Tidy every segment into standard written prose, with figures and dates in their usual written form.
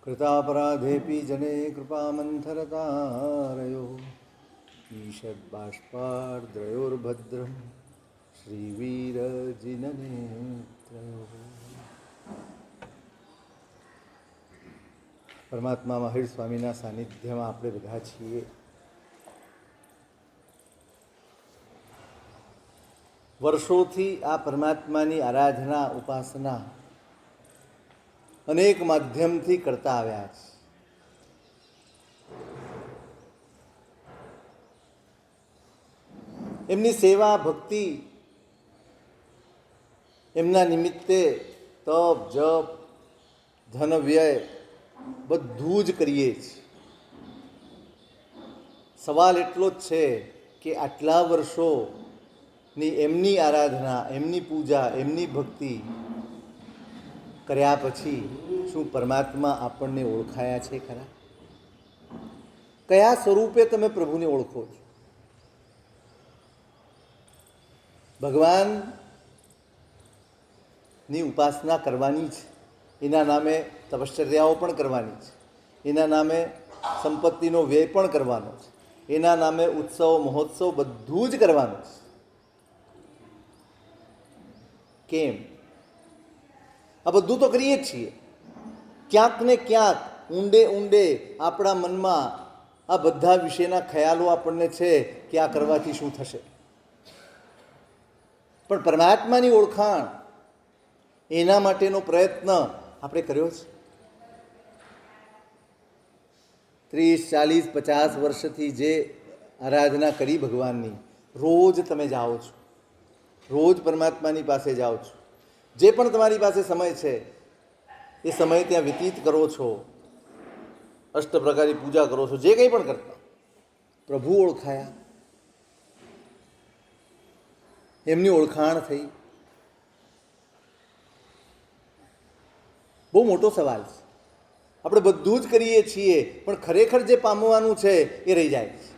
कृतापराधेऽपि जने कृपामन्थरतारयो ईषद्बाष्पार्द्रयोर्भद्रं श्रीवीरजिननेत्रयोः। પરમાત્મા મહેર સ્વામીના સાનિધ્યમાં આપણે બધા છીએ. વર્ષોથી આ પરમાત્માની આરાધના ઉપાસના અનેક માધ્યમથી કરતા આવ્યા છે. એમની સેવા ભક્તિ, એમના નિમિત્તે તપ જપ ધન વ્યય બધું જ કરીએ છીએ. સવાલ એટલો જ છે કે આટલા વર્ષોની એમની આરાધના, એમની પૂજા, એમની ભક્તિ કર્યા પછી શું પરમાત્મા આપણને ઓળખાયા છે ખરા? કયા સ્વરૂપે તમે પ્રભુને ઓળખો છો? ભગવાનની ઉપાસના કરવાની છે, એના નામે તપશ્ચર્યાઓ પણ કરવાની છે, એના નામે સંપત્તિનો વ્યય પણ કરવાનો છે, એના નામે ઉત્સવ મહોત્સવ બધું જ કરવાનું છે. કેમ? આ બધું તો કરીએ જ છીએ. ક્યાંક ને ક્યાંક ઊંડે ઊંડે આપણા મનમાં આ બધા વિશેના ખ્યાલો આપણને છે કે આ કરવાથી શું થશે. પણ પરમાત્માની ઓળખાણ, એના માટેનો પ્રયત્ન આપણે કર્યો છે. 30, 40, 50 વર્ષથી જે આરાધના કરી ભગવાનની, રોજ તમે જાઓ છો, રોજ પરમાત્માની પાસે જાઓ છો, જે પણ તમારી પાસે સમય છે એ સમય ત્યાં વ્યતીત કરો છો, અષ્ટ પ્રકારની પૂજા કરો છો, જે કંઈ પણ કરતા, પ્રભુ ઓળખાયા, એમની ઓળખાણ થઈ. બહુ મોટો સવાલ છે. આપણે બધું જ કરીએ છીએ પણ ખરેખર જે પામવાનું છે એ રહી જાય છે.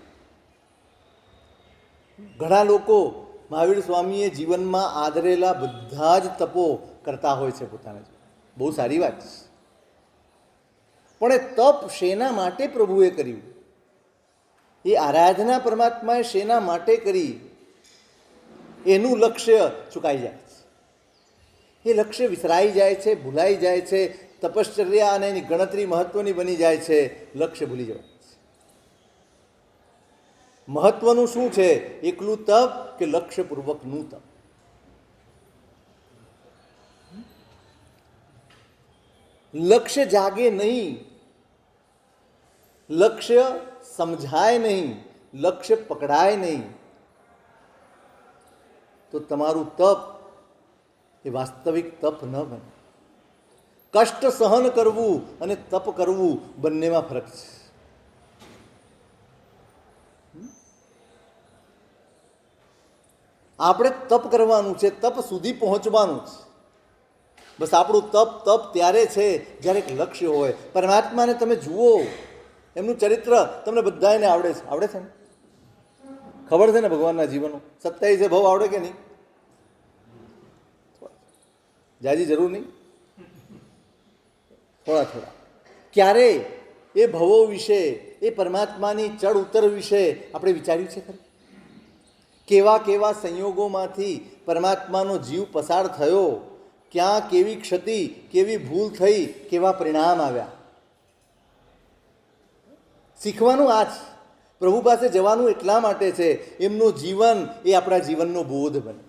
ઘણા લોકો મહાવીર સ્વામીએ જીવનમાં આદરેલા બધા જ તપો કરતા હોય છે પોતાના જીવન. બહુ સારી વાત છે. પણ એ તપ શેના માટે પ્રભુએ કર્યું? એ આરાધના પરમાત્માએ શેના માટે કરી? એનું લક્ષ્ય ચૂકાઈ જાય છે. એ લક્ષ્ય વિસરાઈ જાય છે, ભૂલાઈ જાય છે. તપશ્ચર્યા અને એની ગણતરી મહત્વની બની જાય છે, લક્ષ્ય ભૂલી જવાય છે. મહત્વનું શું છે? એકલું તપ કે લક્ષ્યપૂર્વકનું તપ? લક્ષ્ય જાગે નહીં, લક્ષ્ય સમજાય નહીં, લક્ષ્ય પકડાય નહીં, તો તમારું તપ એ વાસ્તવિક તપ ન બને. કષ્ટ સહન કરવું અને તપ કરવું બંનેમાં ફરક છે. આપણે તપ કરવાનું છે, તપ સુધી પહોંચવાનું છે. બસ આપણું તપ ત્યારે છે જ્યારે એક લક્ષ્ય હોય. પરમાત્માને તમે જુઓ, એમનું ચરિત્ર તમને બધાને આવડે છે. આવડે છે ને? ખબર છે ને ભગવાનના જીવનો? 27 ભવ આવડે કે નહીં? જાજી જરૂર નહીં, થોડા થોડા. ક્યારે એ ભવો વિશે, એ પરમાત્માની ચડ ઉતર વિશે આપણે વિચાર્યું છે ખરું? કેવા કેવા સંયોગોમાંથી પરમાત્માનો જીવ પસાર થયો, ક્યાં કેવી ક્ષતિ, કેવી ભૂલ થઈ, કેવા પરિણામ આવ્યા. શીખવાનું આ જ. પ્રભુ પાસે જવાનું એટલા માટે છે, એમનું જીવન એ આપણા જીવનનો બોધ બને.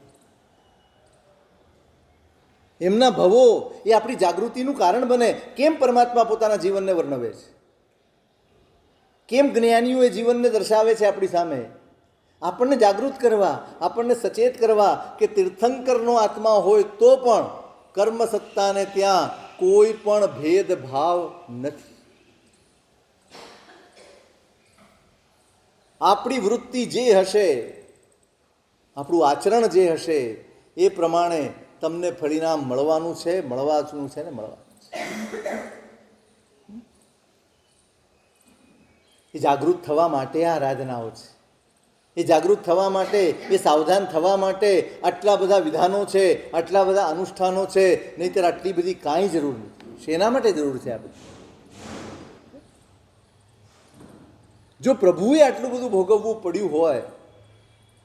એમના ભવો એ આપણી જાગૃતિનું કારણ બને. કેમ પરમાત્મા પોતાના જીવનને વર્ણવે છે? કેમ જ્ઞાનીઓ એ જીવનને દર્શાવે છે આપણી સામે? આપણને જાગૃત કરવા, આપણને સચેત કરવા કે તીર્થંકરનો આત્મા હોય તો પણ કર્મ સત્તાને ત્યાં કોઈ પણ ભેદભાવ નથી. આપણી વૃત્તિ જે હશે, આપણું આચરણ જે હશે એ પ્રમાણે તમને પરિણામ મળવાનું છે, મળવાનું છે ને મળવાનું છે. એ જાગૃત થવા માટે આ આરાધનાઓ છે. એ જાગૃત થવા માટે, એ સાવધાન થવા માટે આટલા બધા વિધાનો છે, આટલા બધા અનુષ્ઠાનો છે. નહીંતર આટલી બધી કાંઈ જરૂર નથી. શેના માટે જરૂર છે આ બધી? જો પ્રભુએ આટલું બધું ભોગવવું પડ્યું હોય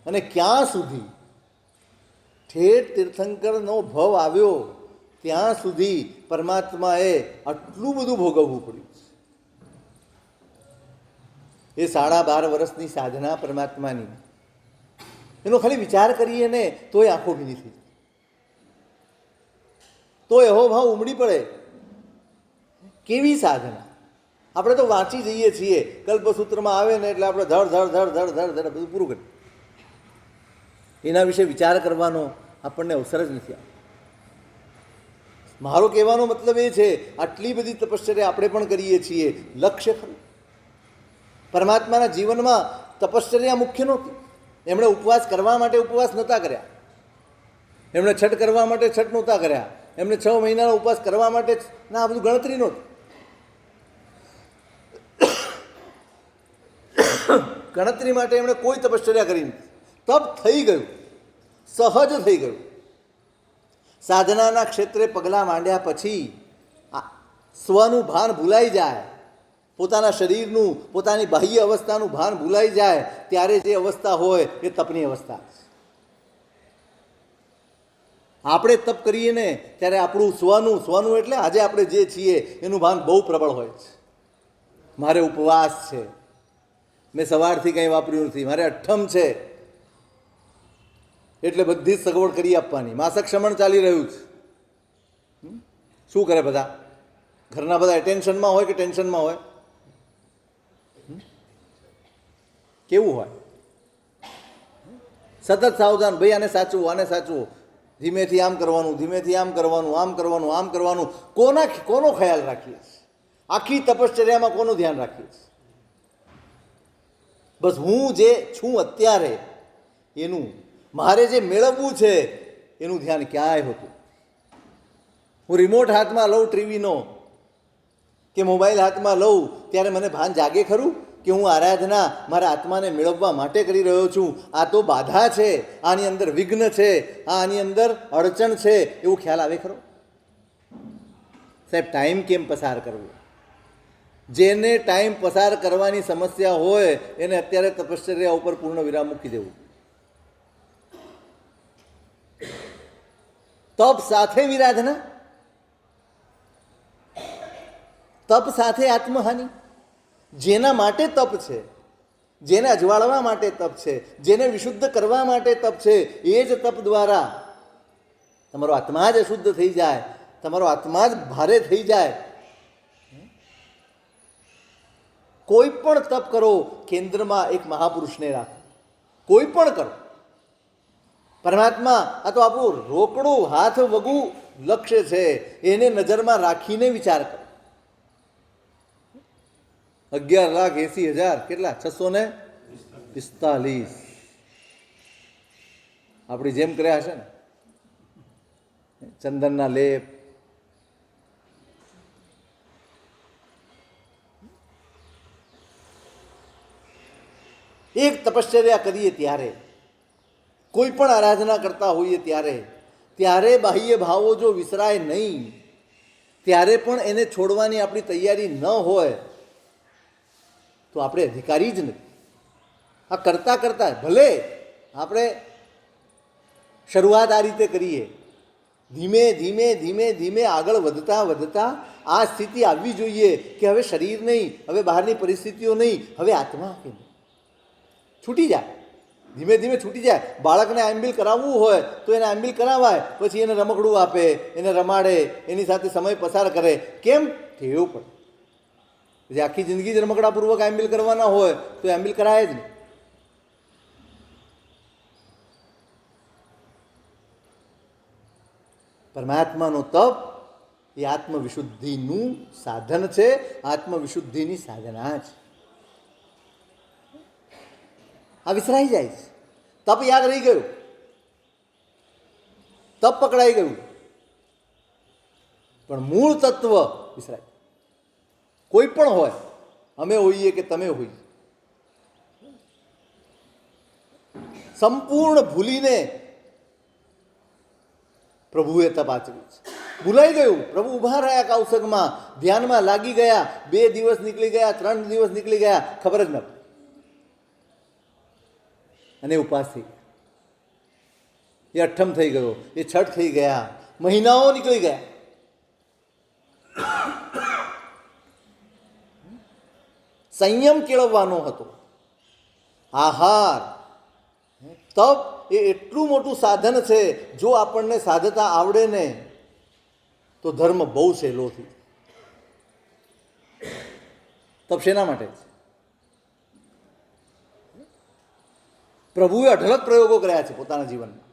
અને ક્યાં સુધી ઠેઠ તીર્થંકરનો ભવ આવ્યો ત્યાં સુધી પરમાત્માએ આટલું બધું ભોગવવું પડ્યું. એ 12.5 વર્ષની સાધના પરમાત્માની, એનો ખાલી વિચાર કરીએ ને તોય આંખો ભીની થઈ જાય, તો એવો ભાવ ઉમડી પડે. કેવી સાધના! આપણે તો વાંચી જઈએ છીએ, કલ્પસૂત્રમાં આવે ને એટલે આપણે ધડ ધડ ધડ ધડ ધડ ધડ બધું પૂરું કરીએ. એના વિશે વિચાર કરવાનો આપણને અવસર જ નથી આવતો. મારો કહેવાનો મતલબ એ છે, આટલી બધી તપશ્ચર્યા આપણે પણ કરીએ છીએ, લક્ષ્ય ખરું. પરમાત્માના જીવનમાં તપશ્ચર્યા મુખ્ય નહોતી. એમણે ઉપવાસ કરવા માટે ઉપવાસ નહોતા કર્યા, એમણે છઠ કરવા માટે છઠ નહોતા કર્યા, એમણે 6 મહિનાનો ઉપવાસ કરવા માટે ના, આ બધું ગણતરી નહોતી. ગણતરી માટે એમણે કોઈ તપશ્ચર્યા કરી નથી. તપ થઈ ગયું, સહજ થઈ ગયું. સાધનાના ક્ષેત્રે પગલાં માંડ્યા પછી સ્વનું ભાન ભૂલાઈ જાય, પોતાના શરીરનું, પોતાની બાહ્ય અવસ્થાનું ભાન ભૂલાઈ જાય, ત્યારે જે અવસ્થા હોય એ તપની અવસ્થા. આપણે તપ કરીએ ને ત્યારે આપણું સ્વનું એટલે આજે આપણે જે છીએ એનું ભાન બહુ પ્રબળ હોય છે. મારે ઉપવાસ છે, મેં સવારથી કંઈ વાપર્યું નથી, મારે અઠ્ઠમ છે એટલે બધી જ સગવડ કરી આપવાની. માસક ક્ષમણ ચાલી રહ્યું છે. શું કરે બધા? ઘરના બધા ટેન્શનમાં હોય કે ટેન્શનમાં હોય? કેવું હોય? સતત સાવધાન, ભાઈ આને સાચવું, આને સાચવું, ધીમેથી આમ કરવાનું, ધીમેથી આમ કરવાનું, આમ કરવાનું, આમ કરવાનું. કોનો ખ્યાલ રાખીએ છીએ? આખી તપશ્ચર્યામાં કોનું ધ્યાન રાખીએ છીએ? બસ હું જે છું અત્યારે એનું, મારે જે મેળવવું છે એનું ધ્યાન ક્યાંય હોતું. હું રિમોટ હાથમાં લઉં ટીવીનો કે મોબાઈલ હાથમાં લઉં ત્યારે મને ભાન જાગે ખરું કે હું આરાધના મારા આત્માને મેળવવા માટે કરી રહ્યો છું? આ તો બાધા છે, આની અંદર વિઘ્ન છે, આની અંદર અડચણ છે, એવું ખ્યાલ આવે ખરો? સાહેબ, ટાઈમ કેમ પસાર કરવો? જેને ટાઈમ પસાર કરવાની સમસ્યા હોય એને અત્યારે તપશ્ચર્યા ઉપર પૂર્ણ વિરામ મૂકી દેવું. તપ સાથે વિરાધના, તપ સાથે આત્મહાનિ. જેના માટે તપ છે, જેને અજવાળવા માટે તપ છે, જેને વિશુદ્ધ કરવા માટે તપ છે, એ જ તપ દ્વારા તમારો આત્મા જ અશુદ્ધ થઈ જાય, તમારો આત્મા જ ભારે થઈ જાય. કોઈ પણ તપ કરો, કેન્દ્રમાં એક મહાપુરુષને રાખો. કોઈ પણ કરો. પરમાત્મા આ તો આપણું રોકડું હાથ વગું લક્ષ્ય છે, એને નજરમાં રાખીને વિચાર કરો. 11,80,000 કેટલા? 645. આપણી જેમ કર્યા હશે ને, ચંદનના લેપ, એક તપશ્ચર્યા કરીએ ત્યારે, કોઈ પણ આરાધના કરતા હોઈએ ત્યારે બાહ્ય ભાવો જો વિસરાય નહીં, ત્યારે પણ એને છોડવાની આપણી તૈયારી ન હોય તો આપણે અધિકારી જ નથી. આ કરતાં કરતાં ભલે આપણે શરૂઆત આ રીતે કરીએ, ધીમે ધીમે ધીમે ધીમે આગળ વધતા વધતા આ સ્થિતિ આવવી જોઈએ કે હવે શરીર નહીં, હવે બહારની પરિસ્થિતિઓ નહીં, હવે આત્મા કેમ છૂટી જાય, ધીમે ધીમે છૂટી જાય. બાળકને આંબિલ કરાવવું હોય તો એને આંબિલ કરાવાય, પછી એને રમકડું આપે, એને રમાડે, એની સાથે સમય પસાર કરે. કેમ? ટેવ પડે. જે આખી જિંદગી જ રમકડાપૂર્વક આંબિલ કરવાના હોય તો આંબિલ કરાય જ નહીં. પરમાત્માનો તપ એ આત્મવિશુદ્ધિનું સાધન છે, આત્મવિશુદ્ધિની સાધના છે. આ વિસરાઈ જાય છે. તપ યાદ રહી ગયું, તપ પકડાઈ ગયું, પણ મૂળ તત્વ વિસરાય. કોઈ પણ હોય, અમે હોઈએ કે તમે હોઈએ, સંપૂર્ણ ભૂલીને પ્રભુએ તપ આચર્યું છે. ભૂલાઈ ગયું. પ્રભુ ઊભા રહ્યા કૌશકમાં, ધ્યાનમાં લાગી ગયા. 2 દિવસ નીકળી ગયા, 3 દિવસ નીકળી ગયા, ખબર જ ન પડી. અને ઉપવાસ થઈ ગયા. એ અઠ્ઠમ થઈ ગયો, એ છઠ થઈ ગયા, મહિનાઓ નીકળી ગયા. સંયમ કેળવવાનો હતો. આહાર, તપ એ એટલું મોટું સાધન છે. જો આપણને સાધતા આવડે ને તો ધર્મ બહુ સહેલો થઈ. તપ શેના માટે છે? પ્રભુએ અઢળક પ્રયોગો કર્યા છે પોતાના જીવનમાં,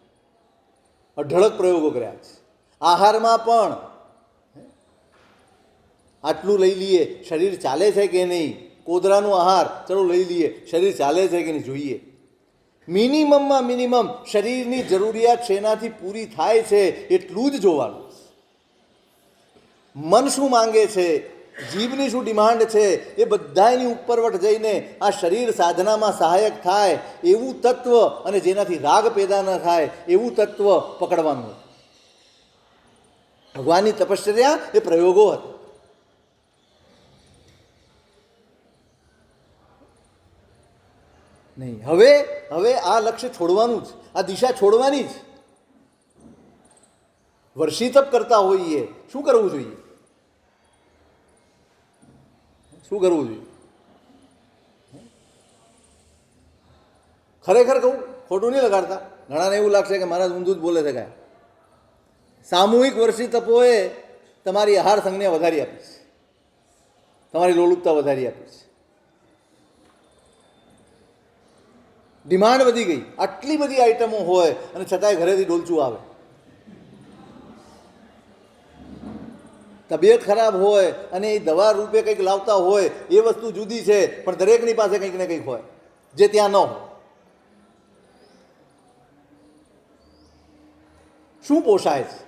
અઢળક પ્રયોગો કર્યા છે. આહારમાં પણ આટલું લઈ લઈએ, શરીર ચાલે છે કે નહીં. કોદરાનો આહાર ચલો લઈ લઈએ, શરીર ચાલે છે કે નહીં જોઈએ. મિનિમમમાં મિનિમમ શરીરની જરૂરિયાત શેનાથી પૂરી થાય છે એટલું જ જોવાનું. મન શું માંગે છે, જીભની શું ડિમાન્ડ છે, એ બધાની ઉપરવટ જઈને આ શરીર સાધનામાં સહાયક થાય એવું તત્વ, અને જેનાથી રાગ પેદા ન થાય એવું તત્વ પકડવાનું. ભગવાનની તપશ્ચર્યા એ પ્રયોગો હતા. નહીં, હવે આ લક્ષ્ય છોડવાનું જ, આ દિશા છોડવાની જ. વર્ષી તપ કરતા હોઈએ, શું કરવું જોઈએ? શું કરવું જોઈએ? ખરેખર કહું, ખોટું નહીં લગાડતા. ઘણાને એવું લાગશે કે મારા ઊંધું જ બોલે છે. કાંઈ સામૂહિક વર્ષી તપોએ તમારી આહાર સંજ્ઞા વધારી આપી છે, તમારી લોલુપતા વધારી આપી છે. ડિમાન્ડ વધી ગઈ. આટલી બધી આઈટમો હોય અને છતાંય ઘરેથી ડોલચું આવે. તબિયત ખરાબ હોય અને એ દવા રૂપે કંઈક લાવતા હોય એ વસ્તુ જુદી છે, પણ દરેકની પાસે કંઈક ને કંઈક હોય જે ત્યાં ન હોય. શું પોષાય છે?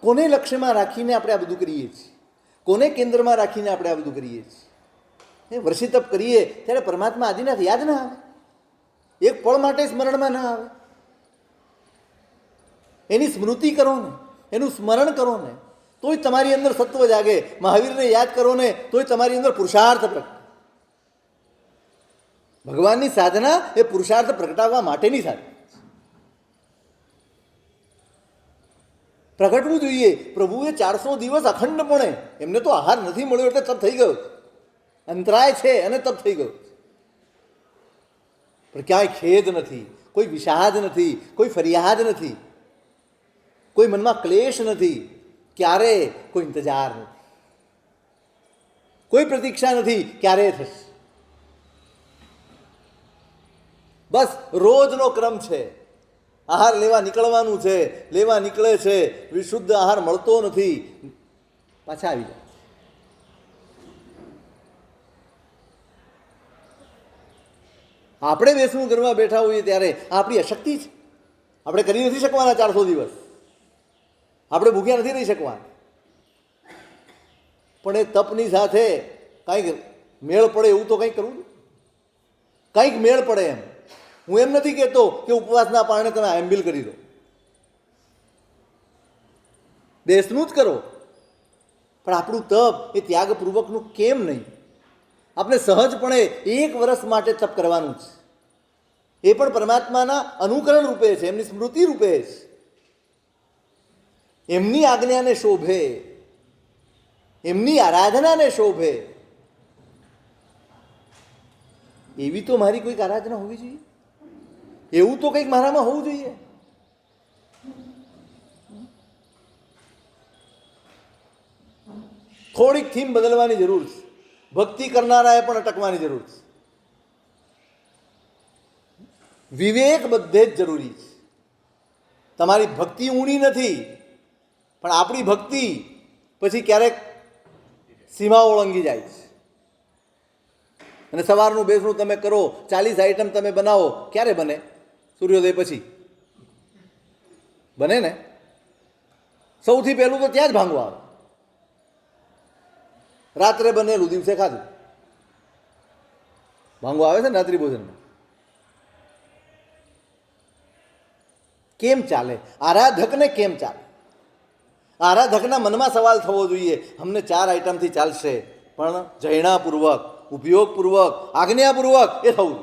કોને લક્ષ્યમાં રાખીને આપણે આ બધું કરીએ છીએ? કોને કેન્દ્રમાં રાખીને આપણે આ બધું કરીએ છીએ? વર્ષી તપ કરીએ ત્યારે પરમાત્મા આદિનાથ યાદ ના આવે, એક પળ માટે સ્મરણમાં ના આવે. એની સ્મૃતિ કરો ને, એનું સ્મરણ કરો ને, તોય તમારી અંદર સત્વ જાગે. મહાવીરને યાદ કરો ને તોય તમારી અંદર પુરુષાર્થ પ્રગટે. ભગવાનની સાધના એ પુરુષાર્થ પ્રગટાવવા માટેની સાધના પ્રગટવું જોઈએ. પ્રભુએ 400 દિવસ અખંડપણે, એમને તો આહાર નથી મળ્યો એટલે તપ થઈ ગયો, અંતરાય છે અને તપ થઈ ગયો. પણ ક્યાંય ખેદ નથી, કોઈ વિષાદ નથી, કોઈ ફરિયાદ નથી, કોઈ મનમાં ક્લેશ નથી, ક્યારે કોઈ ઇંતજાર નથી, કોઈ પ્રતીક્ષા નથી ક્યારે થશે. બસ રોજનો ક્રમ છે. આહાર લેવા નીકળવાનું છે, લેવા નીકળે છે, વિશુદ્ધ આહાર મળતો નથી, પાછા આવી જાય. આપણે બેસણું કરવા બેઠા હોઈએ ત્યારે આપણી અશક્તિ છે. આપણે કરી નથી શકવાના 400 દિવસ, આપણે ભૂખ્યા નથી રહી શકવાના. પણ એ તપની સાથે કંઈક મેળ પડે એવું તો કંઈક કરવું, કંઈક મેળ પડે એમ. હું એમ નથી કહેતો કે ઉપવાસના પારણે તમે એમ્બિલ કરી દો, બેસનું જ કરો. પણ આપણું તપ એ ત્યાગપૂર્વકનું કેમ નહીં? આપણે સહજપણે 1 વર્ષ માટે તપ કરવાનું છે. એ પણ પરમાત્માના અનુકરણ રૂપે છે, એમની સ્મૃતિ રૂપે છે, એમની આજ્ઞાને શોભે, એમની આરાધનાને શોભે. એવી તો મારી કોઈક આરાધના હોવી જોઈએ, એવું તો કંઈક મારામાં હોવું જોઈએ. થોડીક થીમ બદલવાની જરૂર છે. ભક્તિ કરનારાએ પણ અટકવાની જરૂર છે. વિવેક બધે જ જરૂરી છે. તમારી ભક્તિ ઊણી નથી, પણ આપણી ભક્તિ પછી ક્યારેક સીમાઓ ઓળંગી જાય છે. અને સવારનું બેસણું તમે કરો, 40 આઈટમ તમે બનાવો, ક્યારે બને? સૂર્યોદય પછી બને ને. સૌથી પહેલું તો ત્યાં જ ભાંગવું આવે. રાત્રે બનેલું દિવસે ખાધું, ભાંગવું આવે છે ને રાત્રિ ભોજનમાં. કેમ ચાલે? આરાધકને કેમ ચાલે? આરાધકના મનમાં સવાલ થવો જોઈએ, અમને 4 આઈટમથી ચાલશે, પણ જૈણાપૂર્વક, ઉપયોગપૂર્વક, આજ્ઞાપૂર્વક એ થવું.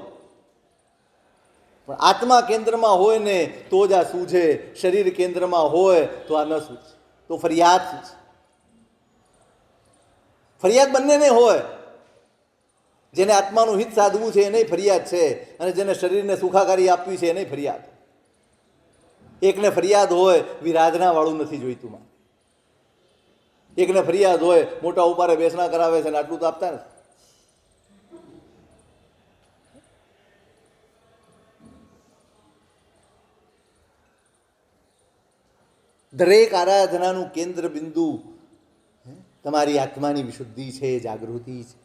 પણ આત્મા કેન્દ્રમાં હોય ને તો જ આ સૂઝે, શરીર કેન્દ્રમાં હોય તો આ ન સૂઝે. તો ફરિયાદ સૂઝે. ફરિયાદ બંનેને હોય. જેને આત્માનું હિત સાધવું છે એને ફરિયાદ છે, અને જેને શરીરને સુખાકારી આપવી છે એને ફરિયાદ. એકને ફરિયાદ હોય વિરાધના વાળું નથી જોઈતું માં. એકને ફરિયાદ હોય મોટા ઉપારે બેસણા કરાવે છે ને આટલું તો આપતા નથી. દરેક આરાધનાનું કેન્દ્ર બિંદુ તમારી આત્માની વિશુદ્ધિ છે, જાગૃતિ છે.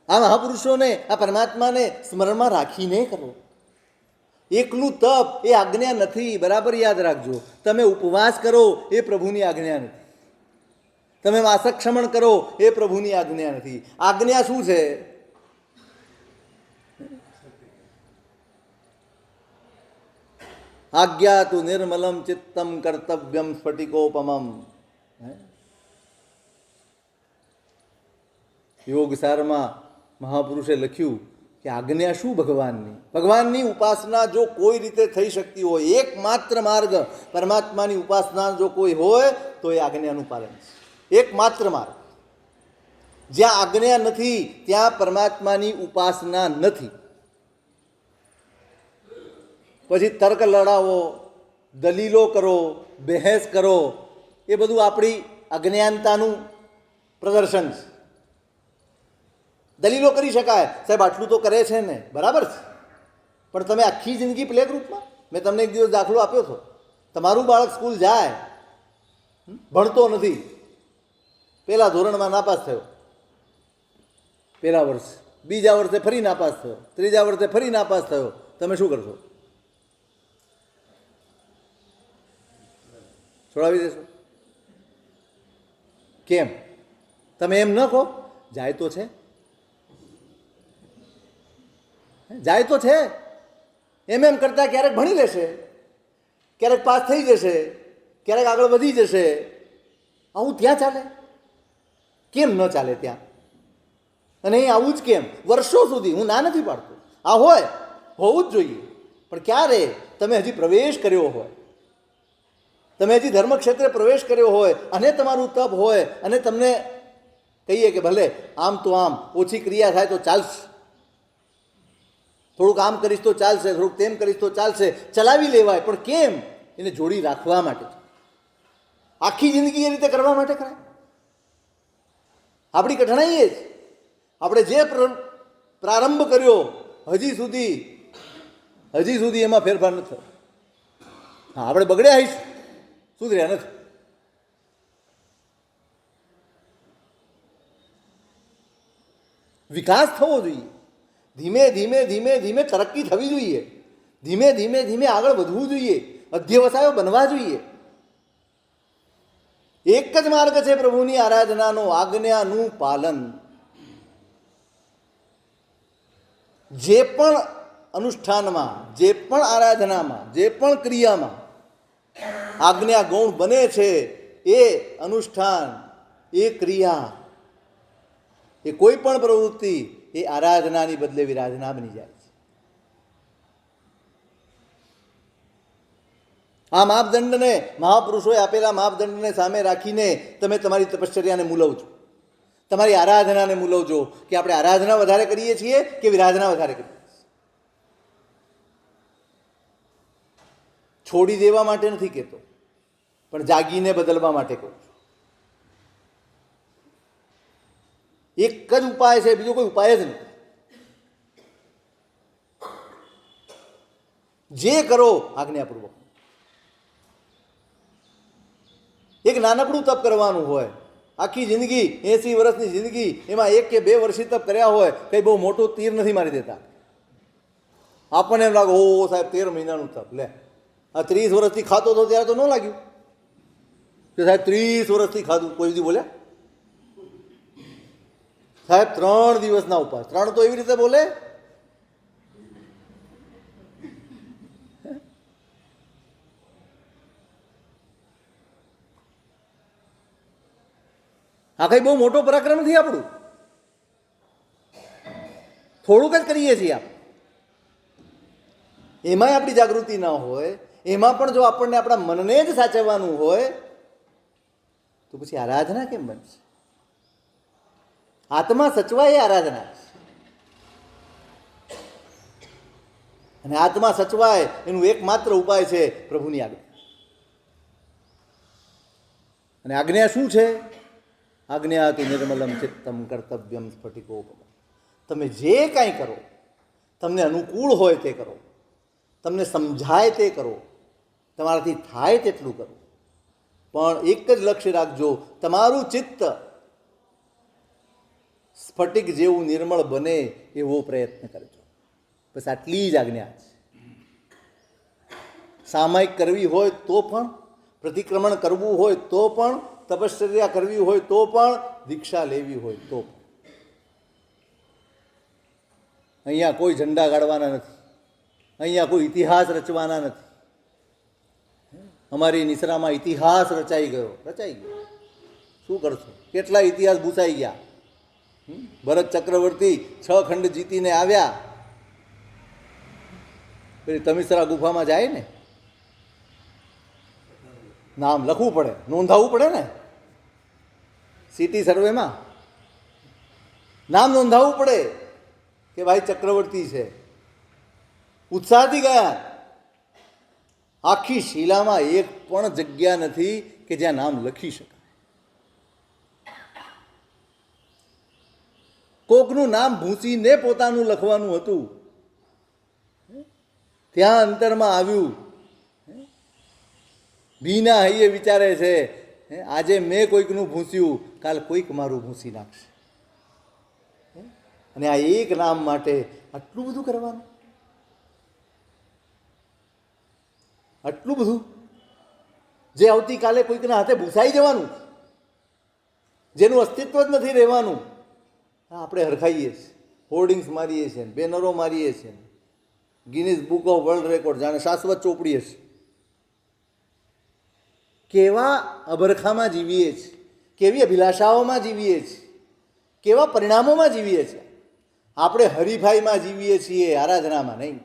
આ મહાપુરુષોને, આ પરમાત્માને સ્મરણમાં રાખીને કરો. એકલું તપ એ આજ્ઞા નથી, બરાબર યાદ રાખજો. તમે ઉપવાસ કરો એ પ્રભુની આજ્ઞા નથી. તમે વાસક્ષમણ કરો એ પ્રભુની આજ્ઞા નથી. આજ્ઞા શું છે? આજ્ઞા તુ નિર્મલમ ચિત્તમ કર્તવ્યમ સ્ફટિકોપમમ. યોગ સારમાં મહાપુરુષે લખ્યું કે આજ્ઞા શું ભગવાનની? ભગવાનની ઉપાસના જો કોઈ રીતે થઈ શકતી હોય, એકમાત્ર માર્ગ પરમાત્માની ઉપાસના જો કોઈ હોય તો એ આજ્ઞાનું પાલન છે. એકમાત્ર માર્ગ. જ્યાં આજ્ઞા નથી ત્યાં પરમાત્માની ઉપાસના નથી. પછી તર્ક લડાવો, દલીલો કરો, બહેસ કરો, એ બધું આપણી અજ્ઞાનતાનું પ્રદર્શન છે. દલીલો કરી શકાય, સાહેબ આટલું તો કરે છે ને, બરાબર છે, પણ તમે આખી જિંદગી પ્લે ગ્રુપમાં. મેં તમને એક દિવસ દાખલો આપ્યો હતો. તમારું બાળક સ્કૂલ જાય, ભણતો નથી, પહેલા ધોરણમાં નાપાસ થયો, પહેલા વર્ષ, બીજા વર્ષે ફરી નાપાસ થયો, ત્રીજા વર્ષે ફરી નાપાસ થયો, તમે શું કરશો? છોડાવી દેશો? કેમ? તમે એમ ન કહો જાય તો છે, જાય તો છે, એમ કરતા ક્યારેક ભણી લેશે, ક્યારેક પાસ થઈ જશે, ક્યારેક આગળ વધી જશે. આવું ત્યાં ચાલે? કેમ ન ચાલે ત્યાં? અને અહીં આવું જ કેમ વર્ષો સુધી? હું ના નથી પાડતો, આ હોય, હોવું જ જોઈએ, પણ ક્યારે તમે હજી પ્રવેશ કર્યો હોય, તમે હજી ધર્મક્ષેત્રે પ્રવેશ કર્યો હોય અને તમારું તપ હોય અને તમને કહીએ કે ભલે આમ તો આમ ઓછી ક્રિયા થાય તો ચાલશે, થોડુંક આમ કરીશ તો ચાલશે, થોડુંક તેમ કરીશ તો ચાલશે, ચલાવી લેવાય. પણ કેમ? એને જોડી રાખવા માટે. આખી જિંદગી એ રીતે કરવા માટે કરાય? આપણી કઠણાઈ એ જ. આપણે જે પ્રારંભ કર્યો હજી સુધી એમાં ફેરફાર નથી થયો. હા, આપણે બગડ્યા આવીશું, સુધર્યા નથી. વિકાસ થવો જોઈએ. ધીમે ધીમે ધીમે ધીમે તરક્કી થવી જોઈએ. ધીમે ધીમે ધીમે આગળ વધવું જોઈએ. અધ્યવસાયો બનવા જોઈએ. એક જ માર્ગ છે પ્રભુની આરાધનાનો, આજ્ઞાનું પાલન. જે પણ અનુષ્ઠાનમાં, જે પણ આરાધનામાં, જે પણ ક્રિયામાં આજ્ઞા ગૌણ બને છે એ અનુષ્ઠાન, એ ક્રિયા, એ કોઈ પણ પ્રવૃત્તિ એ આરાધનાની બદલે વિરાધના બની જાય છે. આ માપદંડને, મહાપુરુષોએ આપેલા માપદંડને સામે રાખીને તમે તમારી તપશ્ચર્યાને મૂલવજો, તમારી આરાધનાને મૂલવજો કે આપણે આરાધના વધારે કરીએ છીએ કે વિરાધના વધારે કરીએ છીએ. છોડી દેવા માટે નથી કહેતો, પણ જાગીને બદલવા માટે કહું છું. એક જ ઉપાય છે, બીજો કોઈ ઉપાય જ નથી. જે કરો આજ્ઞાપૂર્વક. એક નાનકડું તપ કરવાનું હોય, આખી જિંદગી 80 વર્ષની જિંદગી, એમાં 1 કે 2 વર્ષથી તપ કર્યા હોય, કંઈ બહુ મોટું તીર નથી મારી દેતા. આપણને એમ લાગે, ઓ સાહેબ 13 મહિનાનું તપ, લે આ 30 વર્ષથી ખાતો હતો ત્યારે તો ન લાગ્યું કે સાહેબ 30 વર્ષથી ખાધું. કોઈ દી બોલ્યા સાહેબ 3 દિવસના ઉપાસ? 3 તો એવી રીતે બોલે. આ કંઈ બહુ મોટો પરાક્રમ નથી આપણું. થોડુંક જ કરીએ છીએ આપણે, એમાંય આપણી જાગૃતિ ન હોય, એમાં પણ જો આપણને આપણા મનને જ સાચવવાનું હોય તો પછી આરાધના કેમ બનશે? આત્મા સચવાય એ આરાધના છે. અને આત્મા સચવાય એનું એકમાત્ર ઉપાય છે પ્રભુની આજ્ઞા. અને આજ્ઞા શું છે? આજ્ઞા તું નિર્મલમ ચિત્તમ કર્તવ્યમ સ્ફટિકોપમ. તમે જે કાંઈ કરો, તમને અનુકૂળ હોય તે કરો, તમને સમજાય તે કરો, તમારાથી થાય તેટલું કરો, પણ એક જ લક્ષ્ય રાખજો, તમારું ચિત્ત સ્ફટિક જેવું નિર્મળ બને એવો પ્રયત્ન કરજો. બસ આટલી જ આજ્ઞા છે. સામાયિક કરવી હોય તો પણ, પ્રતિક્રમણ કરવું હોય તો પણ, તપશ્ચર્યા કરવી હોય તો પણ, દીક્ષા લેવી હોય તો પણ. અહીંયા કોઈ ઝંડા ગાળવાના નથી, અહીંયા કોઈ ઇતિહાસ રચવાના નથી. અમારી નિસરામાં ઇતિહાસ રચાઈ ગયો. શું કરશો? કેટલા ઇતિહાસ ભૂસાઈ ગયા. ભરત ચક્રવર્તી 6 ખંડ જીતીને આવ્યા, પેલી તમિસરા ગુફામાં જાય ને, નામ લખવું પડે, નોંધાવવું પડે ને, સિટી સર્વેમાં નામ નોંધાવવું પડે કે ભાઈ ચક્રવર્તી છે. ઉત્સાહથી ગયા. આખી શિલામાં એક પણ જગ્યા નથી કે જ્યાં નામ લખી શકાય. કોકનું નામ ભૂંસીને પોતાનું લખવાનું હતું, ત્યાં અંતરમાં આવ્યું. ભીના હૈયે વિચારે છે, આજે મેં કોઈકનું ભૂંસ્યું, કાલ કોઈક મારું ભૂંસી નાખશે. અને આ એક નામ માટે આટલું બધું કરવાનું, આટલું બધું, જે આવતીકાલે કોઈકના હાથે ભૂસાઈ જવાનું, જેનું અસ્તિત્વ જ નથી રહેવાનું. આપણે હરખાઈએ છીએ, હોર્ડિંગ્સ મારીએ છીએ, બેનરો મારીએ છીએ, Guinness book of world record જાણે શાશ્વત ચોપડીએ છીએ. કેવા અબરખામાં જીવીએ છીએ, કેવી અભિલાષાઓમાં જીવીએ છીએ, કેવા પરિણામોમાં જીવીએ છીએ. આપણે હરીફાઈમાં જીવીએ છીએ, આરાધનામાં નહીં.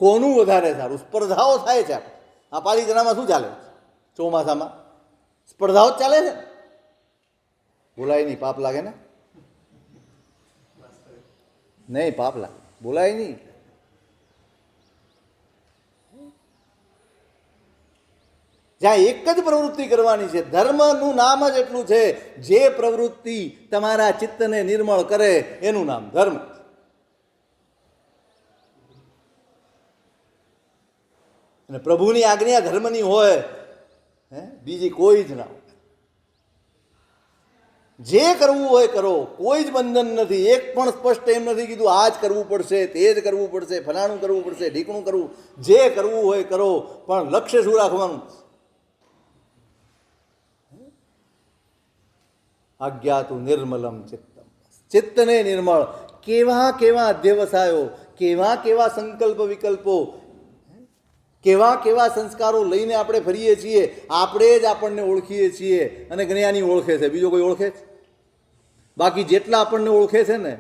કોનું વધારે સારું? સ્પર્ધાઓ થાય છે. આ પાલિતાણામાં શું ચાલે છે? ચોમાસામાં સ્પર્ધાઓ જ ચાલે છે. બોલાય નહીં, પાપ લાગે ને? નહીં, પાપ લાગે, બોલાય નહીં. જ્યાં એક જ પ્રવૃત્તિ કરવાની છે, ધર્મનું નામ જ એટલું છે, જે પ્રવૃત્તિ તમારા ચિત્તને નિર્મળ કરે એનું નામ ધર્મ. અને પ્રભુની આજ્ઞા ધર્મની હોય, બીજી કોઈ જ ના હોય. જે કરવું હોય કરો, કોઈ જ બંધન નથી. એક પણ સ્પષ્ટ એમ નથી કીધું આ જ કરવું પડશે, તે જ કરવું પડશે, ફલાણું કરવું પડશે, ઢીકણું કરવું. જે કરવું હોય કરો, પણ લક્ષ્ય શું રાખવાનું? આજ્ઞાતું નિર્મલમ ચિત્તમ. ચિત્તને નિર્મળ. કેવા કેવા અધ્યવસાયો, કેવા કેવા સંકલ્પ વિકલ્પો, કેવા કેવા સંસ્કારો લઈને આપણે ફરીએ છીએ. આપણે જ આપણને ઓળખીએ છીએ અને જ્ઞાની ઓળખે છે, બીજો કોઈ ઓળખે છે? બાકી જેટલા આપણને ઓળખે છે ને,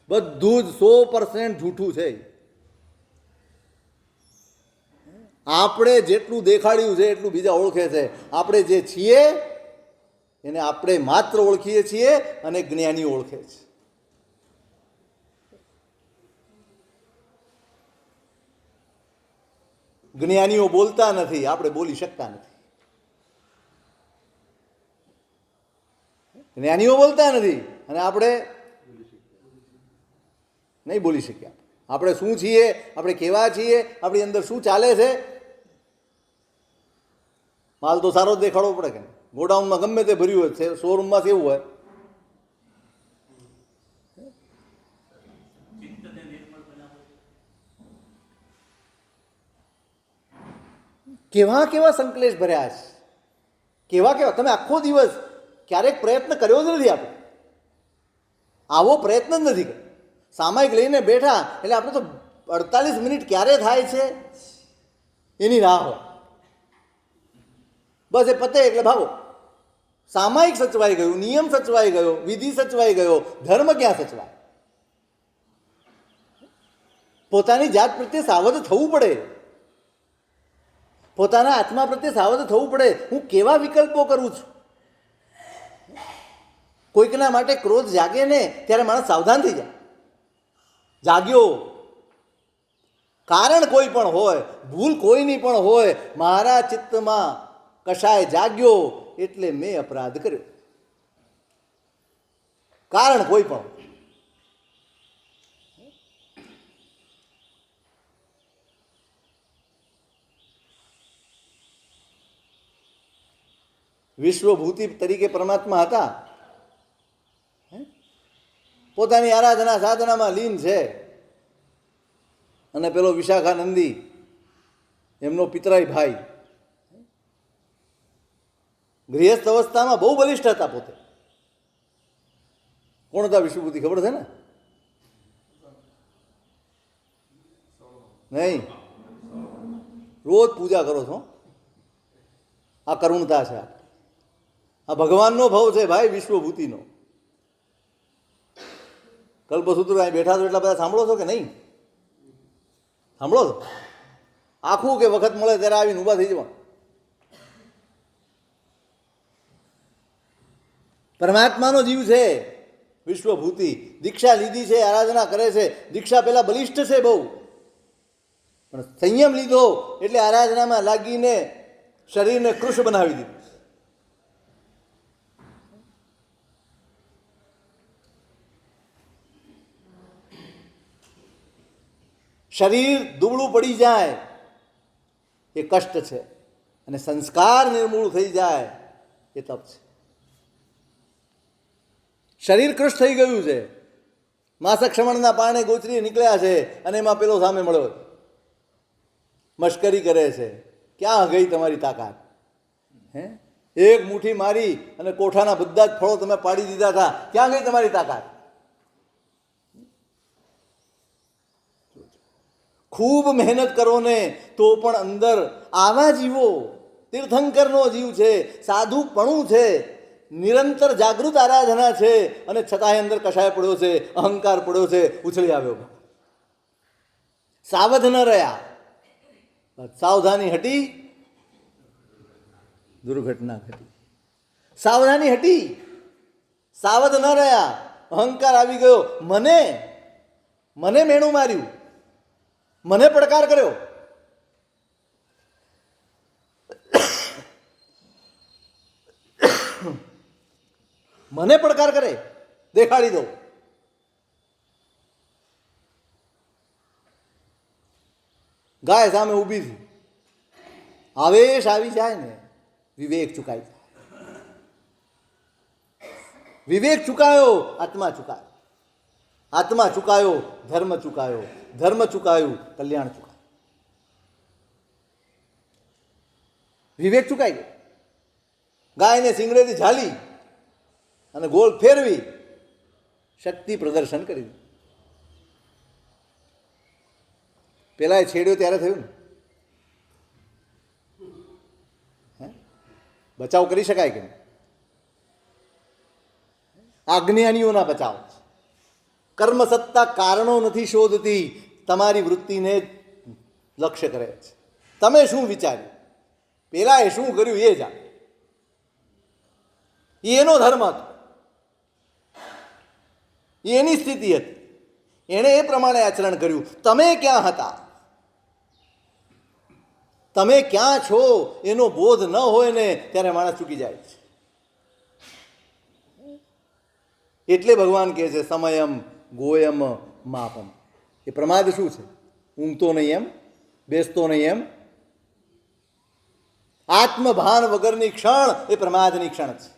બધું જ 100% જૂઠું છે. આપણે જેટલું દેખાડ્યું છે એટલું બીજા ઓળખે છે. આપણે જે છીએ એને આપણે માત્ર ઓળખીએ છીએ અને જ્ઞાની ઓળખે છે. જ્ઞાનીઓ બોલતા નથી, આપણે બોલી શકતા નથી. જ્ઞાનીઓ બોલતા નથી અને આપણે નહીં બોલી શક્યા. આપણે શું છીએ, આપણે કેવા છીએ, આપણી અંદર શું ચાલે છે. માલ તો સારો જ દેખાડવો પડે કે ગોડાઉનમાં ગમે તે ભર્યું હોય, શોરૂમમાં કેવું હોય. કેવા કેવા સંકલેશ ભર્યા છે, કેવા કેવા. તમે આખો દિવસ ક્યારેક પ્રયત્ન કર્યો જ નથી. આપણે આવો પ્રયત્ન જ નથી કર્યો. સામાયિક લઈને બેઠા એટલે આપણે તો 48 મિનિટ ક્યારે થાય છે એની રાહ હોય. બસ એ પતે એટલે ભાગો. સામાયિક સચવાઈ ગયું, નિયમ સચવાઈ ગયો, વિધિ સચવાઈ ગયો, ધર્મ ક્યાં સચવાય? પોતાની જાત પ્રત્યે સાવધ થવું પડે, પોતાના આત્મા પ્રત્યે સાવધ થવું પડે. હું કેવા વિકલ્પો કરું છું? કોઈકના માટે ક્રોધ જાગે ને ત્યારે માણસ સાવધાન થઈ જાય. જાગ્યો, કારણ કોઈ પણ હોય, ભૂલ કોઈની પણ હોય, મારા ચિત્તમાં કશાય જાગ્યો એટલે મેં અપરાધ કર્યો. કારણ કોઈ પણ. વિશ્વભૂતિ તરીકે પરમાત્મા હતા, પોતાની આરાધના સાધનામાં લીન છે. અને પેલો વિશાખાનંદી, એમનો પિતરાઈ ભાઈ, ગૃહસ્થ અવસ્થામાં બહુ બલિષ્ઠ હતા પોતે. કોણ હતા વિશ્વભૂતિ? ખબર છે ને? નહીં, રોજ પૂજા કરો છો. આ કરુણતા છે, આ ભગવાનનો ભાવ છે ભાઈ, વિશ્વભૂતિનો. કલ્પસૂત્ર અહીં બેઠા છો એટલા બધા સાંભળો છો કે નહીં? સાંભળો છો? આખું કે વખત મળે ત્યારે આવીને ઊભા થઈ જવા. પરમાત્માનો જીવ છે વિશ્વભૂતિ. દીક્ષા લીધી છે, આરાધના કરે છે. દીક્ષા પેલા બલિષ્ઠ છે બહુ, પણ સંયમ લીધો એટલે આરાધનામાં લાગીને શરીરને કૃશ બનાવી દીધું. શરીર દુબળું પડી જાય એ કષ્ટ છે, અને સંસ્કાર નિર્મૂળ થઈ જાય એ તપ છે. શરીર કૃષ્ણ થઈ ગયું છે, માસક ક્ષમણના પારણે ગોચરી નીકળ્યા છે, અને એમાં પેલો સામે મળ્યો, મશ્કરી કરે છે. ક્યાં ગઈ તમારી તાકાત? હે, એક મુઠ્ઠી મારી અને કોઠાના બધા જ ફળો તમે પાડી દીધા હતા. ક્યાં ગઈ તમારી તાકાત? ખૂબ મહેનત કરો ને તો પણ અંદર આવા જીવો, તીર્થંકરનો જીવ છે, સાધુપણું છે, નિરંતર જાગૃત આરાધના છે, અને છતાંય અંદર કશાય પડ્યો છે, અહંકાર પડ્યો છે, ઉછળી આવ્યો. સાવધ ન રહ્યા, સાવધાની હટી, દુર્ઘટના ઘટી. સાવધાની હટી, સાવધ ન રહ્યા, અહંકાર આવી ગયો. મને મેણું માર્યું, મને પડકાર કર્યો. મને પડકાર કરે, દેખાડી દો. ગાય સામે ઊભી હતી, આવેશ આવી જાય ને વિવેક ચુકાઈ જાય. વિવેક ચુકાયો, આત્મા ચુકાયો. આત્મા ચુકાયો, ધર્મ ચુકાયો. ધર્મ ચુકાયું, કલ્યાણ ચુકાયું. વિવેક ચુકાઈ ગયો. ગાયને સિંગડેથી ઝાલી અને ગોળ ફેરવી શક્તિ પ્રદર્શન કરી દીધું. પેલા એ છેડ્યો ત્યારે થયું ને, બચાવ કરી શકાય કે નહીં? આજ્ઞાનીઓના બચાવ. કર્મ સત્તા કારણો નથી શોધતી, તમારી વૃત્તિને લક્ષ્ય કરે છે. તમે શું વિચાર્યું, પેલાએ શું કર્યું એ જાણ. એનો ધર્મ હતો, એની સ્થિતિ હતી, એણે એ પ્રમાણે આચરણ કર્યું. તમે ક્યાં હતા? તમે ક્યાં છો એનો બોધ ન હોય ને ત્યારે માણસ ચૂકી જાય છે. એટલે ભગવાન કહે છે સમયમ ગોયમ માપમ. એ પ્રમાદ શું છે? ઊંઘતો નહીં એમ, બેસતો નહીં એમ. આત્મભાન વગરની ક્ષણ એ પ્રમાદની ક્ષણ છે.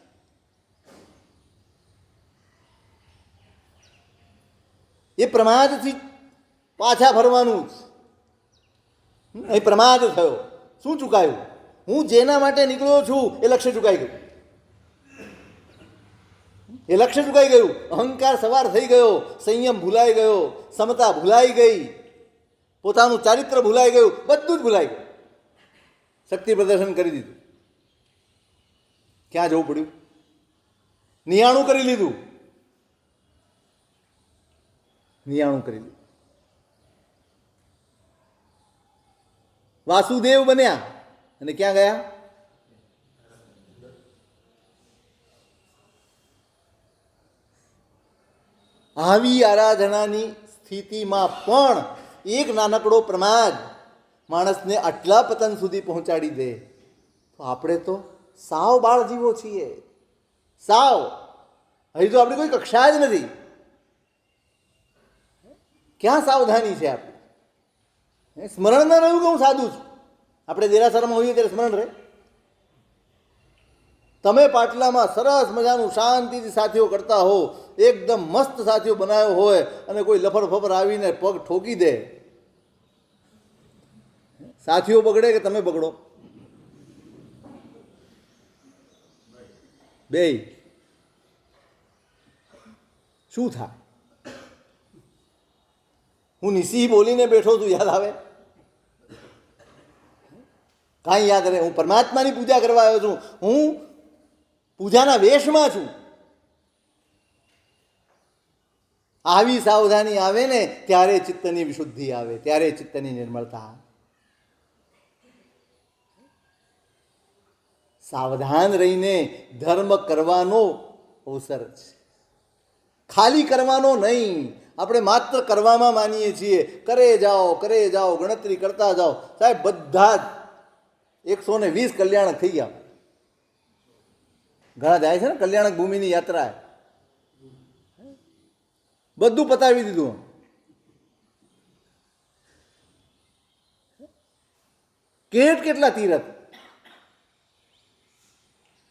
એ પ્રમાદથી પાછા ફરવાનું જ. એ પ્રમાદ થયો. શું ચૂકાયું? હું જેના માટે નીકળ્યો છું એ લક્ષ્ય ચૂકાઈ ગયું. એ લક્ષ્ય ચૂકાઈ ગયું. અહંકાર સવાર થઈ ગયો, સંયમ ભૂલાઈ ગયો, સમતા ભૂલાઈ ગઈ, પોતાનું ચારિત્ર ભૂલાઈ ગયું, બધું જ ભૂલાઈ ગયું. શક્તિ પ્રદર્શન કરી દીધું. ક્યાં જવું પડ્યું? નિયાણું કરી લીધું, નિયાણું કરી લીધું. વાસુદેવ બન્યા અને ક્યાં ગયા? આવી આરાધનાની સ્થિતિમાં પણ એક નાનકડો પ્રમાદ માણસને આટલા પતન સુધી પહોંચાડી દે, તો આપણે તો સાવ બાળ જીવો છીએ, સાવ. હજી તો આપણી કોઈ કક્ષા જ નથી. ક્યાં સાવધાની છે આપણે? સ્મરણ ન રહ્યું કે હું સાધુ છું. આપણે દેરાસરમાં હોઈએ ત્યારે સ્મરણ રહે. તમે પાટલામાં સરસ મજાનું શાંતિથી સાથીઓ કરતા હો, એકદમ મસ્ત સાથીઓ બનાવ્યો હોય, અને કોઈ લફર ફફર આવીને પગ ઠોકી દે, સાથીઓ બગડે કે તમે બગડો? બેય. શું થાય? હું નિશી બોલીને બેઠો છું, યાદ આવે? કાંઈ યાદ રહે? હું પરમાત્માની પૂજા કરવા આવ્યો છું, હું પૂજાના વેશમાં છું. આવી સાવધાની આવે ને ત્યારે ચિત્તની વિશુદ્ધિ આવે, ત્યારે ચિત્તની નિર્મળતા. સાવધાન રહીને ધર્મ કરવાનો અવસર છે, ખાલી કરવાનો નહીં. આપણે માત્ર કરવામાં માનીએ છીએ, કરે જાઓ, ગણતરી કરતા જાઓ. સાહેબ, બધા જ 120 કલ્યાણક થઈ ગયા. ઘણા જાય છે ને કલ્યાણક ભૂમિની યાત્રા, બધું પતાવી દીધું. કેટલા તીરથ.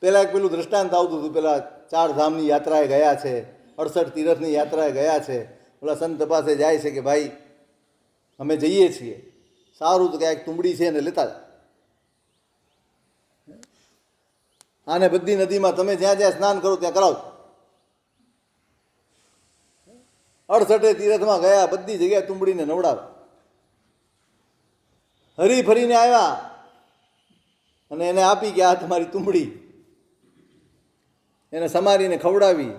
પેલા એક પેલું દ્રષ્ટાંત આવતું હતું, પેલા 4 ધામની યાત્રાએ ગયા છે, 68 તીરથની યાત્રાએ ગયા છે. પેલા સંત પાસે જાય છે કે ભાઈ અમે જઈએ છીએ, સારું તો ક્યાંક તુંબડી છે ને લેતા જાય. આને બધી નદીમાં તમે જ્યાં જ્યાં સ્નાન કરો ત્યાં કરાવો. 68 તીરથમાં ગયા, બધી જગ્યાએ તુંબડીને નવડાવે. હરી ફરીને આવ્યા અને એને આપી કે આ તમારી તુંબડી. એને સમારીને ખવડાવી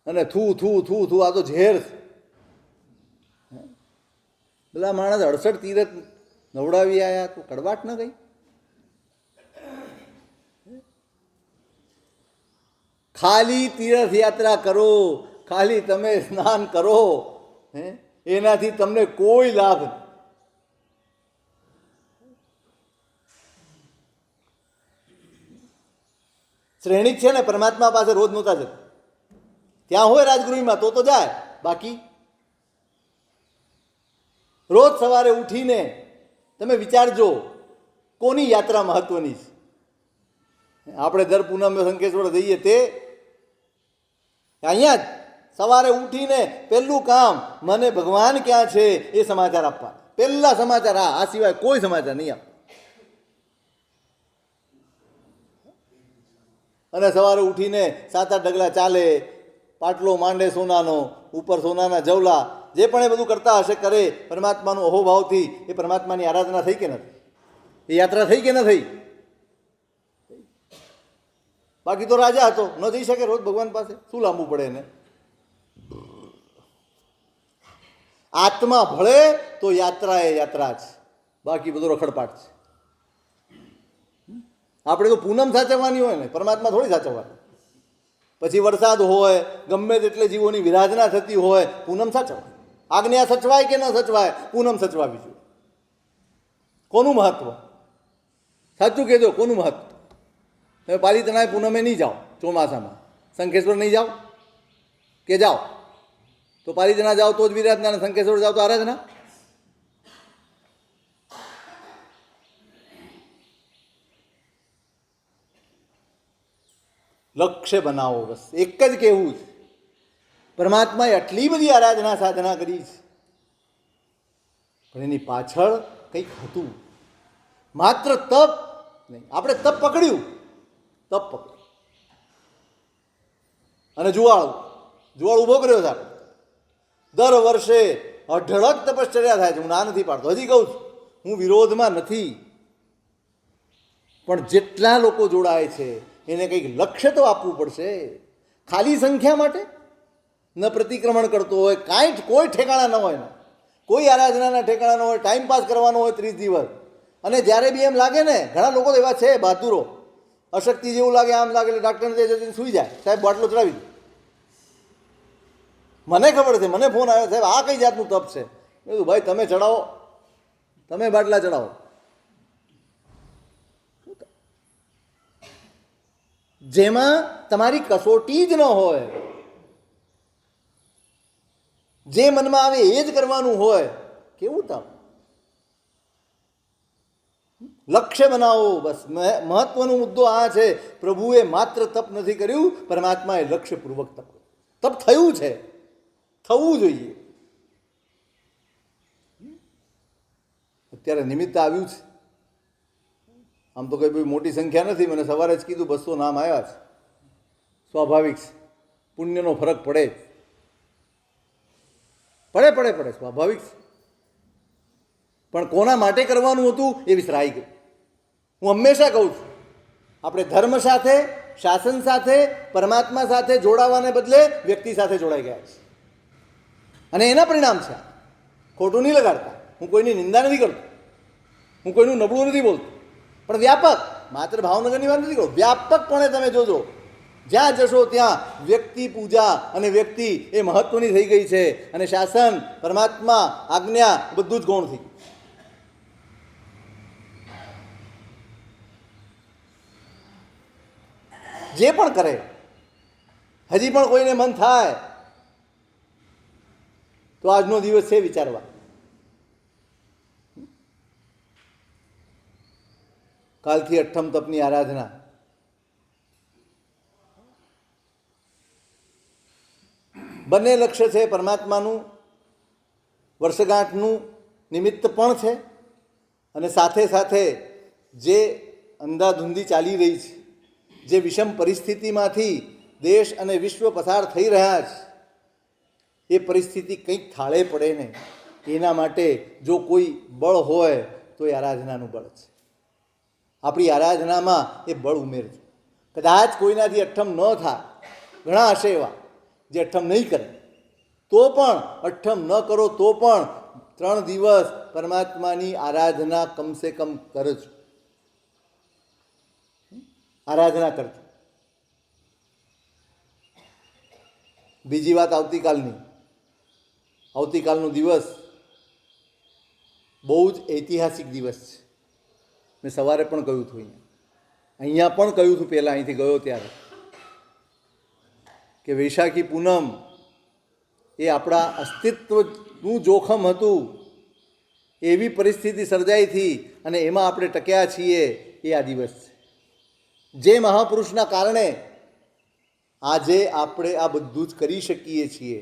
અને થૂ આ તો ઝેર. બધા માણસ 68 તીરથ નવડાવી આવ્યા, તો કડવાટ ન ગઈ? ખાલી તીર્થ યાત્રા કરો, ખાલી તમે સ્નાન કરો, એનાથી તમને કોઈ લાભ નહીં. શ્રેણિક છે ને પરમાત્મા પાસે રોજ નહોતા જતા. ત્યાં હોય રાજગૃહમાં તો જાય, બાકી રોજ સવારે ઉઠીને તમે વિચારજો કોની યાત્રા મહત્વની છે. આપણે દર પૂનમે સંકેશ્વર જઈએ તે અહીંયા જ સવારે ઉઠીને પહેલું કામ મને ભગવાન ક્યાં છે એ સમાચાર આપવા. પહેલા સમાચાર આ સિવાય કોઈ સમાચાર નહીં આપવા. અને સવારે ઉઠીને 7-8 ડગલા ચાલે, પાટલો માંડે સોનાનો, ઉપર સોનાના જવલા, જે પણ એ બધું કરતા હશે કરે પરમાત્માનું અહોભાવથી. એ પરમાત્માની આરાધના થઈ કે નથી? એ યાત્રા થઈ કે ન થઈ? બાકી તો રાજા હતો, ન જઈ શકે રોજ ભગવાન પાસે, શું લાંબુ પડે એને? આત્મા ભળે તો યાત્રા એ યાત્રા છે, બાકી બધો રખડપાટ છે. આપણે તો પૂનમ સાચવવાની હોય ને, પરમાત્મા થોડી સાચવવાની. પછી વરસાદ હોય, ગમે તેટલે જીવોની વિરાધના થતી હોય, પૂનમ સાચવાય. આજ્ઞા સચવાય કે ન સચવાય, પૂનમ સચવાવી જોઈએ. કોનું મહત્વ? સાચું કહેજો, કોનું મહત્વ? તમે પાલીતાણા પૂનમે નહીં જાઓ, ચોમાસામાં શંખેશ્વર નહીં જાઓ કે જાઓ? તો પાલીતાણા જાઓ તો જ વિરાધના, શંખેશ્વર જાઓ તો આરાધના. લક્ષ્ય બનાવો, બસ એક જ કહેવું છે. પરમાત્માએ આટલી બધી આરાધના સાધના કરી છે, પણ એની પાછળ કંઈક હતું. માત્ર તપ નહીં. આપણે તપ પકડ્યું, અને જુવાળ ઊભો કર્યો છે. દર વર્ષે અઢળક તપશ્ચર્યા થાય છે. હું ના નથી પાડતો, હજી કહું છું, હું વિરોધમાં નથી. પણ જેટલા લોકો જોડાય છે એને કંઈક લક્ષ્ય તો આપવું પડશે. ખાલી સંખ્યા માટે ન પ્રતિક્રમણ કરતો હોય, કાંઈ કોઈ ઠેકાણા ન હોય ને, કોઈ આરાધનાના ઠેકાણા ન હોય, ટાઈમ પાસ કરવાનો હોય 30 દિવસ. અને જ્યારે બી એમ લાગે ને, ઘણા લોકો એવા છે બહાદુરો, અશક્તિ જેવું લાગે, આમ લાગે એટલે ડાક્ટરને જઈને સૂઈ જાય, સાહેબ બાટલો ચડાવી દો. મને ખબર છે, મને ફોન આવ્યો, સાહેબ આ કઈ જાતનું તપ છે? મેં કીધું ભાઈ તમે ચડાવો, તમે બાટલા ચડાવો. જેમાં તમારી કસોટી જ ન હોય, જે મનમાં આવે એ જ કરવાનું હોય, કેવું તપ? લક્ષ્ય બનાવો. બસ મહત્વનો મુદ્દો આ છે. પ્રભુએ માત્ર તપ નથી કર્યું, પરમાત્માએ લક્ષ્યપૂર્વક તપ થયું છે, થવું જોઈએ. અત્યારે નિમિત્ત આવ્યું છે. આમ તો કંઈ મોટી સંખ્યા નથી, મને સવારે જ કીધું 200 નામ આવ્યા છે. સ્વાભાવિક છે, પુણ્યનો ફરક પડે સ્વાભાવિક છે. પણ કોના માટે કરવાનું હતું એ વિસરાઈ ગયું. હું હંમેશા કહું છું, આપણે ધર્મ સાથે, શાસન સાથે, પરમાત્મા સાથે જોડાવાને બદલે વ્યક્તિ સાથે જોડાઈ ગયા છે, અને એના પરિણામ છે. ખોટું નહીં લગાડતા, હું કોઈની નિંદા નથી કરતો, હું કોઈનું નબળું નથી બોલતો, પણ વ્યાપક, માત્ર ભાવનગરની વાત નથી કરતો, વ્યાપકપણે તમે જોજો, જ્યાં જશો ત્યાં વ્યક્તિ પૂજા અને વ્યક્તિ એ મહત્વની થઈ ગઈ છે, અને શાસન, પરમાત્મા, આજ્ઞા બધું જ ગૌણ થઈ ગયું. જે પણ કરે, હજી પણ કોઈને મન થાય તો આજનો દિવસ છે વિચારવા. કાલથી 8મ તપની આરાધના. બંને લક્ષ્ય છે, પરમાત્માનું વર્ષગાંઠનું નિમિત્ત પણ છે, અને સાથે સાથે જે અંધાધૂંધી ચાલી રહી છે, જે વિષમ પરિસ્થિતિમાંથી દેશ અને વિશ્વ પસાર થઈ રહ્યા છે, એ પરિસ્થિતિ કંઈક થાળે પડે ને, એના માટે જો કોઈ બળ હોય તો એ આરાધનાનું બળ છે. આપણી આરાધનામાં એ બળ ઉમેરજો. કદાચ કોઈનાથી 8મ ન થાય, ઘણા હશે એવા જે 8મ નહીં કરે, તો પણ 8મ ન કરો તો પણ 3 દિવસ પરમાત્માની આરાધના કમસે કમ કરજો. આરાધના કરજો. બીજી વાત આવતીકાલનો દિવસ બહુ જ ઐતિહાસિક દિવસ છે. મેં સવારે પણ કહ્યું હતું, અહીંયા પણ કહ્યું હતું, પહેલાં અહીંથી ગયો ત્યારે, કે વૈશાખી પૂનમ એ આપણા અસ્તિત્વનું જોખમ હતું. એવી પરિસ્થિતિ સર્જાઈ હતી અને એમાં આપણે ટક્યા છીએ, એ આ દિવસ છે. જે મહાપુરુષના કારણે આજે આપણે આ બધું જ કરી શકીએ છીએ,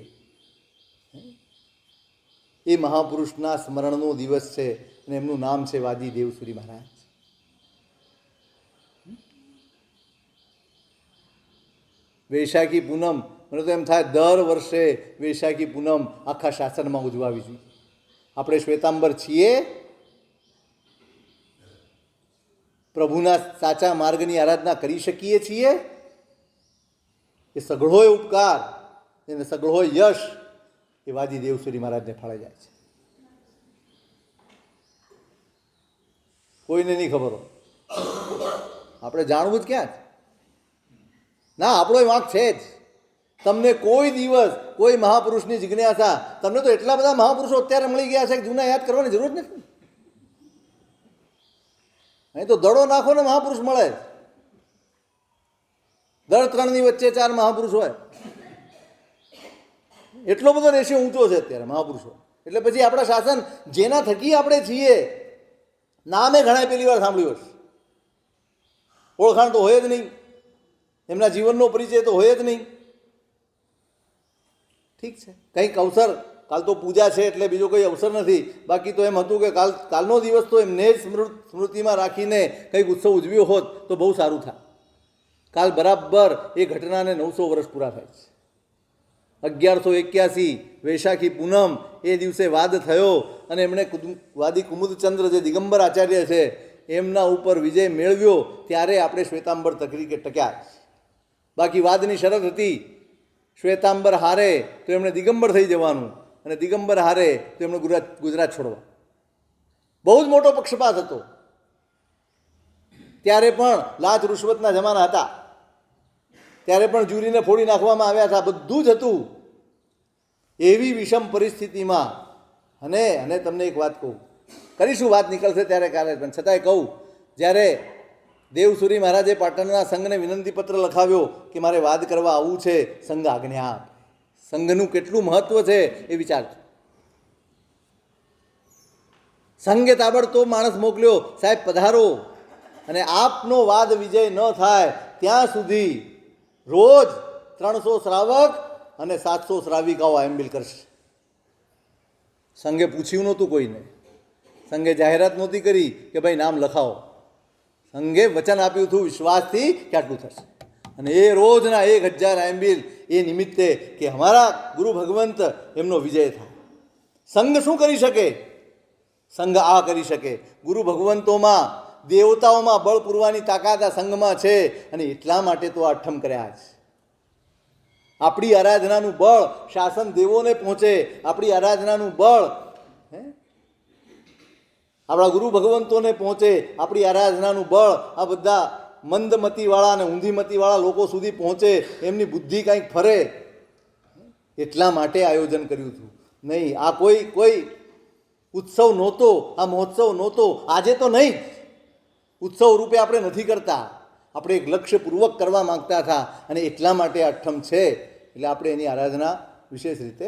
એ મહાપુરુષના સ્મરણનો દિવસ છે, અને એમનું નામ છે વાદી દેવસુરી મહારાજ. વૈશાખી પૂનમ, મને તો એમ થાય દર વર્ષે વૈશાખી પૂનમ આખા શાસનમાં ઉજવાવી જોઈએ. આપણે શ્વેતાંબર છીએ, પ્રભુના સાચા માર્ગની આરાધના કરી શકીએ છીએ. એ સઘળોય ઉપકાર અને સઘળોય યશ એ વાદી દેવસુરી મહારાજને ફાળે જાય છે. કોઈને નહીં ખબર હોય, આપણે જાણવું જ ક્યાં છે? ના, આપણો વાંક છે જ. તમને કોઈ દિવસ કોઈ મહાપુરુષની જિજ્ઞાસા, તમને તો એટલા બધા મહાપુરુષો અત્યારે મળી ગયા છે કે જૂના યાદ કરવાની જરૂર જ નથી. અહીં તો દડો નાખો ને મહાપુરુષ મળે. દર 3ની વચ્ચે 4 મહાપુરુષ હોય. એટલો બધો રેશિયો ઊંચો છે અત્યારે મહાપુરુષો. એટલે પછી આપણા શાસન, જેના થકી આપણે છીએ, નામે ઘણા પહેલી વાર સાંભળ્યું હશે, ઓળખાણ તો હોય જ નહીં, એમના જીવનનો પરિચય તો હોય જ નહીં. ઠીક છે, કંઈક અવસર, કાલ તો પૂજા છે એટલે બીજો કોઈ અવસર નથી, બાકી તો એમ હતું કે કાલનો દિવસ તો એમને જ સ્મૃતિમાં રાખીને કંઈક ઉત્સવ ઉજવ્યો હોત તો બહુ સારું થાય. કાલ બરાબર એ ઘટનાને 900 વર્ષ પૂરા થાય છે. 1181 વૈશાખી પૂનમ એ દિવસે વાદ થયો, અને એમણે વાદી કુમુદચંદ્ર જે દિગંબર આચાર્ય છે એમના ઉપર વિજય મેળવ્યો ત્યારે આપણે શ્વેતાંબર તરીકે ટક્યા. બાકી વાદની શરત હતી, શ્વેતાંબર હારે તો એમણે દિગંબર થઈ જવાનું, અને દિગંબર હારે તો એમણે ગુજરાત છોડવા. બહુ જ મોટો પક્ષપાત હતો. ત્યારે પણ લાંચ રૂશ્વતના જમાના હતા, ત્યારે પણ જ્યુરીને ફોડી નાખવામાં આવ્યા હતા, બધું જ હતું. એવી વિષમ પરિસ્થિતિમાં અને તમને એક વાત કહું, કરીશું વાત નીકળશે ત્યારે કાલે, પણ છતાંય કહું, જ્યારે દેવસુરી મહારાજે પાટણના સંઘને વિનંતીપત્ર લખાવ્યો કે મારે વાદ કરવા આવવું છે, સંઘ આજ્ઞા આપે. સંઘનું કેટલું મહત્વ છે એ વિચારજો. સંઘે તાબડતોબ માણસ મોકલ્યો, સાહેબ પધારો, અને આપનો વાદ વિજય ન થાય ત્યાં સુધી રોજ 300 શ્રાવક અને 700 શ્રાવિકાઓ આયંબિલ કરશે. સંઘે પૂછ્યું નહોતું કોઈને, સંઘે જાહેરાત નહોતી કરી કે ભાઈ નામ લખાવો. સંઘે વચન આપ્યું હતું વિશ્વાસથી કે આટલું થશે, અને એ રોજના 1000 આયંબિલ એ નિમિત્તે કે અમારા ગુરુ ભગવંત એમનો વિજય થાય. સંઘ શું કરી શકે? સંઘ આ કરી શકે, ગુરુ ભગવંતોમાં દેવતાઓમાં બળ પૂરવાની તાકાત આ સંઘમાં છે, અને એટલા માટે તો આ અઠ્ઠમ કર્યા છે. આપણી આરાધનાનું બળ શાસન દેવોને પહોંચે, આપણી આરાધનાનું બળ આપણા ગુરુ ભગવંતોને પહોંચે, આપણી આરાધનાનું બળ આ બધા મંદમતીવાળા અને ઊંધીમતીવાળા લોકો સુધી પહોંચે, એમની બુદ્ધિ કંઈક ફરે, એટલા માટે આયોજન કર્યું હતું. નહીં આ કોઈ ઉત્સવ નહોતો, આ મહોત્સવ નહોતો. આજે તો નહીં, ઉત્સવ રૂપે આપણે નથી કરતા, આપણે એક લક્ષ્યપૂર્વક કરવા માંગતા હતા, અને એટલા માટે આ અઠ્ઠમ છે. એટલે આપણે એની આરાધના વિશેષ રીતે